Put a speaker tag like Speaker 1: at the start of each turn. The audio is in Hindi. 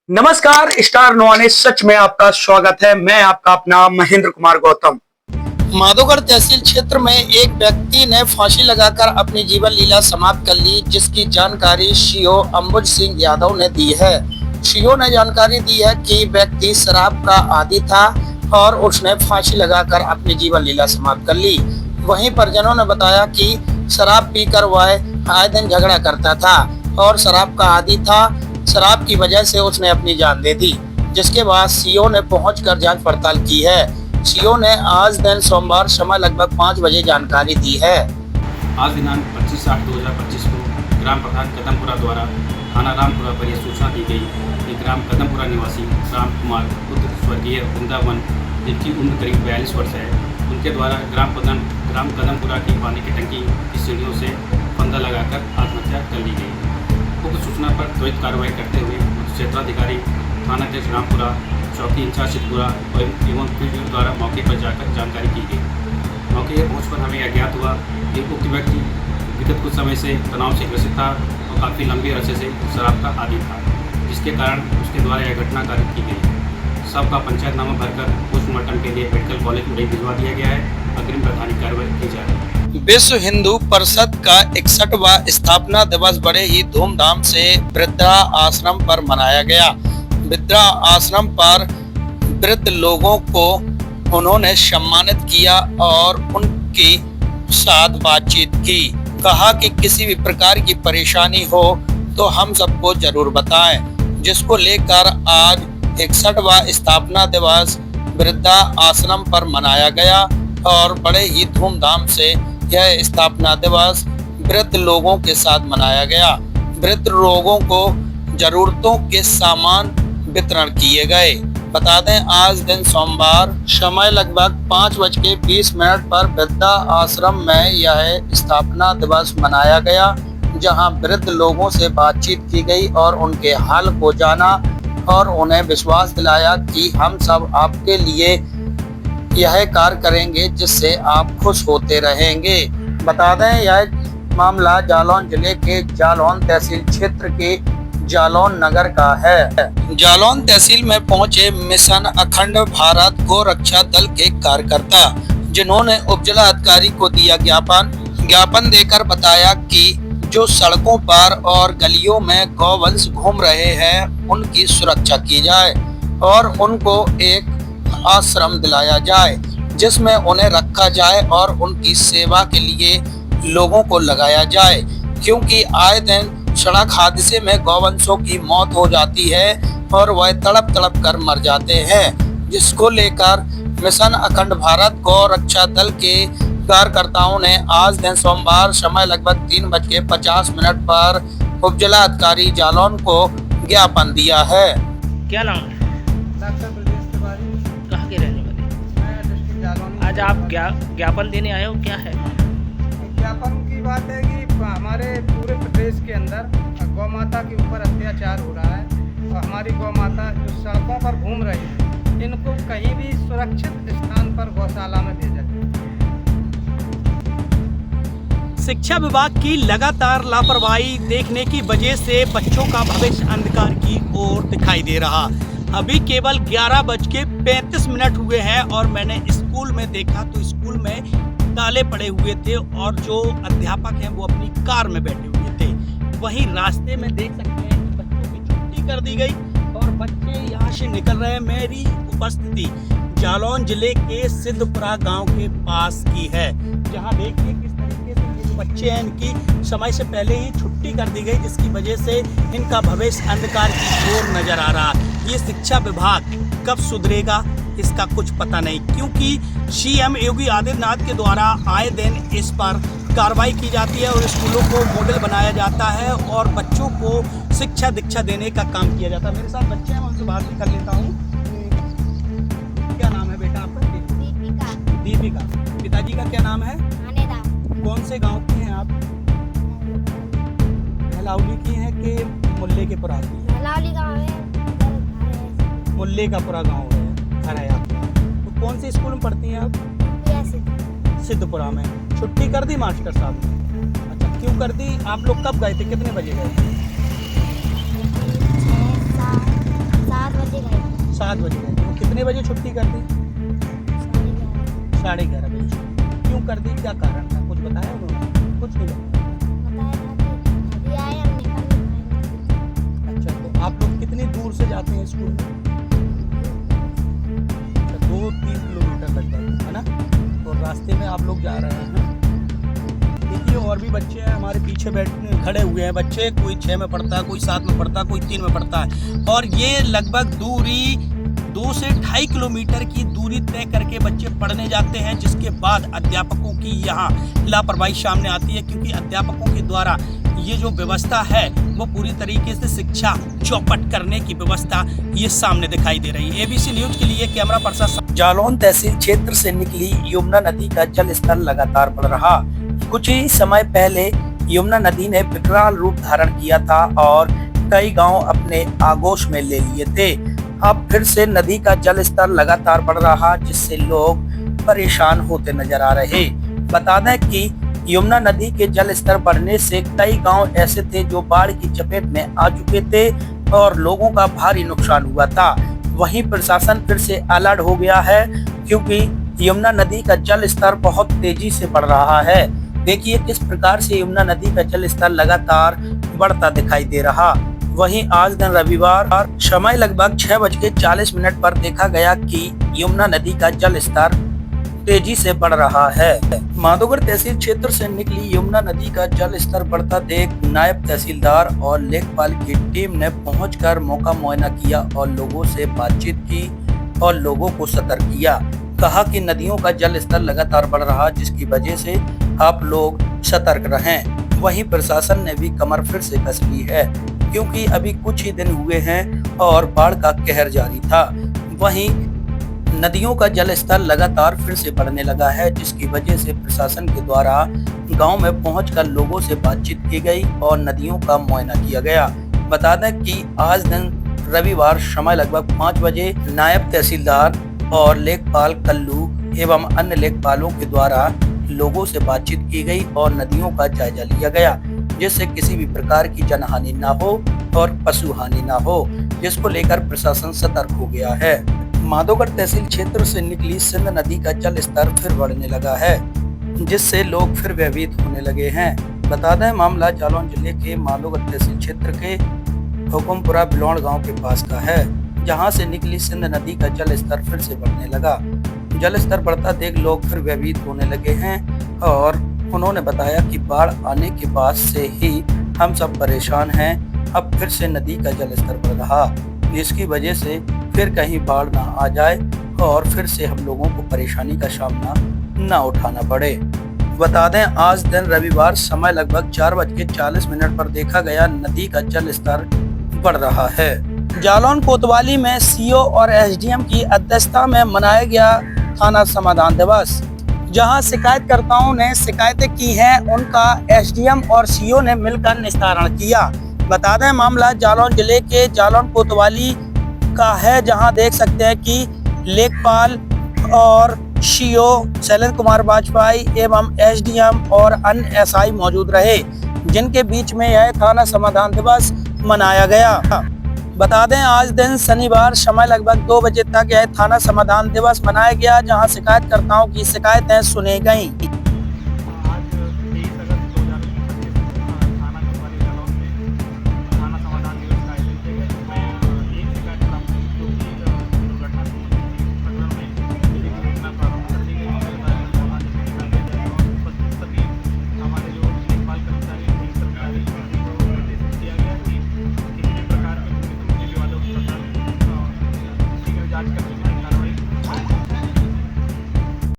Speaker 1: नमस्कार, स्टार नवाने सच में आपका स्वागत है। मैं आपका अपना महेंद्र कुमार गौतम।
Speaker 2: माधोगढ़ तहसील क्षेत्र में एक व्यक्ति ने फांसी लगाकर अपनी जीवन लीला समाप्त कर ली, जिसकी जानकारी सीओ अंबुज सिंह यादव ने दी है। सीओ ने जानकारी दी है कि व्यक्ति शराब का आदी था और उसने फांसी लगाकर अपनी जीवन लीला समाप्त कर ली। वहीं परिजनों ने बताया कि शराब पीकर वह आए दिन झगड़ा करता था और शराब का आदी था। शराब की वजह से उसने अपनी जान दे दी, जिसके बाद सीओ ने पहुंचकर जांच पड़ताल की है। सीओ ने आज दिन सोमवार समय लगभग 5 बजे जानकारी दी है।
Speaker 3: आज दिनांक 25/8/2025 को ग्राम प्रधान कदमपुरा द्वारा थाना रामपुरा पर यह सूचना दी गई कि ग्राम कदमपुरा निवासी राम कुमार पुत्र स्वर्गीय वृंदावन, जिनकी उम्र करीब 42 वर्ष है, उनके द्वारा ग्राम कदमपुरा की पानी की टंकी की सीढ़ियों से फंदा लगाकर आत्महत्या कर ली गई। उक्त सूचना पर त्वरित कार्रवाई करते हुए क्षेत्राधिकारी थानाध्यक्ष रामपुरा, चौकी इंचार्ज सिद्धपुरा एवं पीडीओ द्वारा मौके पर जाकर जानकारी की गई। मौके पर पहुँच पर हमें ज्ञात हुआ कि उक्त व्यक्ति विगत कुछ समय से तनाव से ग्रसित था और काफ़ी लंबे अरसे से शराब का आदी था, जिसके कारण उसके द्वारा यह घटना कारित की गई। सब का पंचायतनामा भरकर पोस्टमार्टम के लिए मेडिकल कॉलेज उड़ई भिजवा दिया गया है। अग्रिम वैधानिक कार्रवाई की जा रही है।
Speaker 2: विश्व हिंदू परिषद का 61वां स्थापना दिवस बड़े ही धूमधाम से वृद्धा आश्रम पर मनाया गया। वृद्धा आश्रम पर वृद्ध लोगों को उन्होंने सम्मानित किया और उनके साथ बातचीत की। कहा कि किसी भी प्रकार की परेशानी हो तो हम सबको जरूर बताएं, जिसको लेकर आज 61वां स्थापना दिवस वृद्धा आश्रम पर मनाया गया और बड़े ही धूमधाम से यह स्थापना दिवस वृद्ध लोगों के साथ मनाया गया। वृद्ध लोगों को जरूरतों के सामान वितरण किए गए। बता दें, आज दिन सोमवार समय लगभग 5:20 पर वृद्धा आश्रम में यह स्थापना दिवस मनाया गया, जहां वृद्ध लोगों से बातचीत की गई और उनके हाल को जाना और उन्हें विश्वास दिलाया कि हम सब आपके लिए यह कार्य करेंगे जिससे आप खुश होते रहेंगे। बता दें, यह मामला जालौन जिले के जालौन तहसील क्षेत्र के जालौन नगर का है। जालौन तहसील में पहुंचे मिशन अखंड भारत गौ रक्षा दल के कार्यकर्ता, जिन्होंने उपजिला अधिकारी को दिया ज्ञापन देकर बताया कि जो सड़कों पर और गलियों में गौवंश घूम रहे हैं उनकी सुरक्षा की जाए और उनको एक आश्रम दिलाया जाए, जिसमें उन्हें रखा जाए और उनकी सेवा के लिए लोगों को लगाया जाए, क्योंकि आए दिन सड़क हादसे में गौवंशों की मौत हो जाती है और वह तड़प तड़प कर मर जाते हैं। जिसको लेकर मिशन अखंड भारत गौ रक्षा दल के कार्यकर्ताओं ने आज दिन सोमवार समय लगभग 3:50 पर उपजिला अधिकारी जालौन को ज्ञापन दिया है।
Speaker 4: क्या नाम है?
Speaker 5: डॉक्टर ब्रजेश तिवारी।
Speaker 4: कहाँ के रहने वाले?
Speaker 5: मैं डिस्ट्रिक्ट जालौन।
Speaker 4: आज आप ज्ञापन देने आए हो, क्या है?
Speaker 5: ज्ञापन की बात है कि हमारे पूरे प्रदेश के अंदर गौ माता के ऊपर अत्याचार हो रहा है और हमारी गौ माता जो सड़कों पर घूम रही है, इनको कहीं भी सुरक्षित स्थान पर गौशाला में भेजा जाए।
Speaker 6: शिक्षा विभाग की लगातार लापरवाही देखने की वजह से बच्चों का भविष्य अंधकार की ओर दिखाई दे रहा। अभी केवल 11:35 हुए हैं और मैंने स्कूल में देखा तो स्कूल में ताले पड़े हुए थे और जो अध्यापक हैं वो अपनी कार में बैठे हुए थे। वहीं रास्ते में देख सकते हैं कि बच्चों की छुट्टी कर दी गई और बच्चे यहाँ से निकल रहे हैं। मेरी उपस्थिति जालौन जिले के सिद्धपुरा गांव के पास की है, जहां देखिए किस तरीके से ये जो बच्चे हैं इनकी समय से पहले ही छुट्टी कर दी गई, जिसकी वजह से इनका भविष्य अंधकार की ओर नजर आ रहा। ये शिक्षा विभाग कब सुधरेगा इसका कुछ पता नहीं, क्योंकि सीएम योगी आदित्यनाथ के द्वारा आए दिन इस पर कार्रवाई की जाती है और स्कूलों को मॉडल बनाया जाता है और बच्चों को शिक्षा दीक्षा देने का काम किया जाता है। मेरे साथ बच्चे हैं, मैं उनसे बात भी कर लेता हूँ। क्या नाम है बेटा आपका? दीपिका। पिताजी का क्या नाम है? कौन से गांव के हैं आप? भलावली की हैं कि मुल्ले के पुरा की? मुल्ले का पुरा गाँव है, घर है आपका। तो कौन से स्कूल में पढ़ती हैं आप? सिद्धपुरा में। छुट्टी कर दी मास्टर साहब ने? अच्छा, क्यों कर दी? आप लोग कब गए थे, कितने बजे गए थे? 7 बजे गए। तो कितने बजे छुट्टी कर दी? 11:30 बजे छुट्टी। क्यों कर दी, क्या कारण था, कुछ बताया उन्होंने? कुछ नहीं बताया। अच्छा, तो आप लोग कितनी दूर से जाते हैं स्कूल में? 2-3 किलोमीटर लगभग, है ना? तो रास्ते में आप लोग जा रहे हैं। देखिए और भी बच्चे हैं हमारे पीछे खड़े हुए हैं बच्चे, कोई 6 में पढ़ता है, कोई 7 में पढ़ता है, कोई 3 में पढ़ता है। और ये लगभग दूरी 2 से 2.5 किलोमीटर की दूरी तय करके बच्चे पढ़ने जाते हैं, जिसके बाद अध्यापकों की यहाँ लापरवाही सामने आती है, क्योंकि अध्यापकों के द्वारा ये जो व्यवस्था है वो पूरी तरीके से शिक्षा चौपट करने की व्यवस्था ये सामने दिखाई दे रही है। ABC न्यूज के लिए कैमरा पर्सन।
Speaker 2: जालौन तहसील क्षेत्र से निकली यमुना नदी का जल स्तर लगातार बढ़ रहा। कुछ ही समय पहले यमुना नदी ने विकराल रूप धारण किया था और कई गांव अपने आगोश में ले लिए थे। अब फिर से नदी का जल स्तर लगातार बढ़ रहा, जिससे लोग परेशान होते नजर आ रहे। बता दें कि यमुना नदी के जल स्तर बढ़ने से कई गांव ऐसे थे जो बाढ़ की चपेट में आ चुके थे और लोगों का भारी नुकसान हुआ था। वहीं प्रशासन फिर से अलर्ट हो गया है, क्योंकि यमुना नदी का जल स्तर बहुत तेजी से बढ़ रहा है। देखिए किस प्रकार से यमुना नदी का जल स्तर लगातार बढ़ता दिखाई दे रहा। वहीं आज दिन रविवार समय लगभग 6:40 पर देखा गया कि यमुना नदी का जल स्तर तेजी से बढ़ रहा है। माधोगढ़ तहसील क्षेत्र से निकली यमुना नदी का जल स्तर बढ़ता देख नायब तहसीलदार और लेखपाल की टीम ने पहुंचकर मौका मुआयना किया और लोगों से बातचीत की और लोगों को सतर्क किया। कहा कि नदियों का जल स्तर लगातार बढ़ रहा, जिसकी वजह से आप लोग सतर्क रहें। वहीं प्रशासन ने भी कमर फिर से कस ली है, क्योंकि अभी कुछ ही दिन हुए हैं और बाढ़ का कहर जारी था। वहीं नदियों का जल स्तर लगातार फिर से बढ़ने लगा है, जिसकी वजह से प्रशासन के द्वारा गांव में पहुंचकर लोगों से बातचीत की गई और नदियों का मुआयना किया गया। बता दें कि आज दिन रविवार समय लगभग 5 बजे नायब तहसीलदार और लेखपाल कल्लू एवं अन्य लेखपालों के द्वारा लोगों से बातचीत की गई और नदियों का जायजा लिया गया, जिससे किसी भी प्रकार की जनहानि ना हो और पशु हानि ना हो, जिसको लेकर प्रशासन सतर्क हो गया है। माधोगढ़ तहसील क्षेत्र से निकली सिंध नदी का जल स्तर फिर बढ़ने लगा है, जिससे लोग फिर भयभीत होने लगे हैं। बता दें मामला जालौन जिले के माधोगढ़ तहसील क्षेत्र के हुकुमपुरा बिलौड़ गांव के पास का है, जहां से निकली सिंध नदी का जल स्तर फिर से बढ़ने लगा। जल स्तर बढ़ता देख लोग फिर भयभीत होने लगे हैं और उन्होंने बताया कि बाढ़ आने के बाद से ही हम सब परेशान हैं। अब फिर से नदी का जल स्तर बढ़ रहा, जिसकी वजह से फिर कहीं बाढ़ ना आ जाए और फिर से हम लोगों को परेशानी का सामना ना उठाना पड़े। बता दें आज दिन रविवार समय लगभग 4:40 पर देखा गया नदी का जल स्तर बढ़ रहा है। जालौन कोतवाली में सीओ और एसडीएम की अध्यक्षता में मनाया गया थाना समाधान दिवस, जहां शिकायतकर्ताओं ने शिकायतें की हैं, उनका एसडीएम और सीओ ने मिलकर निस्तारण किया। बता दें मामला जालौन जिले के जालौन कोतवाली का है, जहां देख सकते हैं कि लेखपाल और सीओ शैलेंद्र कुमार वाजपेयी एवं एसडीएम और अन्य एसआई मौजूद रहे, जिनके बीच में यह थाना समाधान दिवस मनाया गया। बता दें आज दिन शनिवार समय लगभग 2 बजे तक यह थाना समाधान दिवस मनाया गया, जहां शिकायतकर्ताओं की शिकायतें सुनी गईं।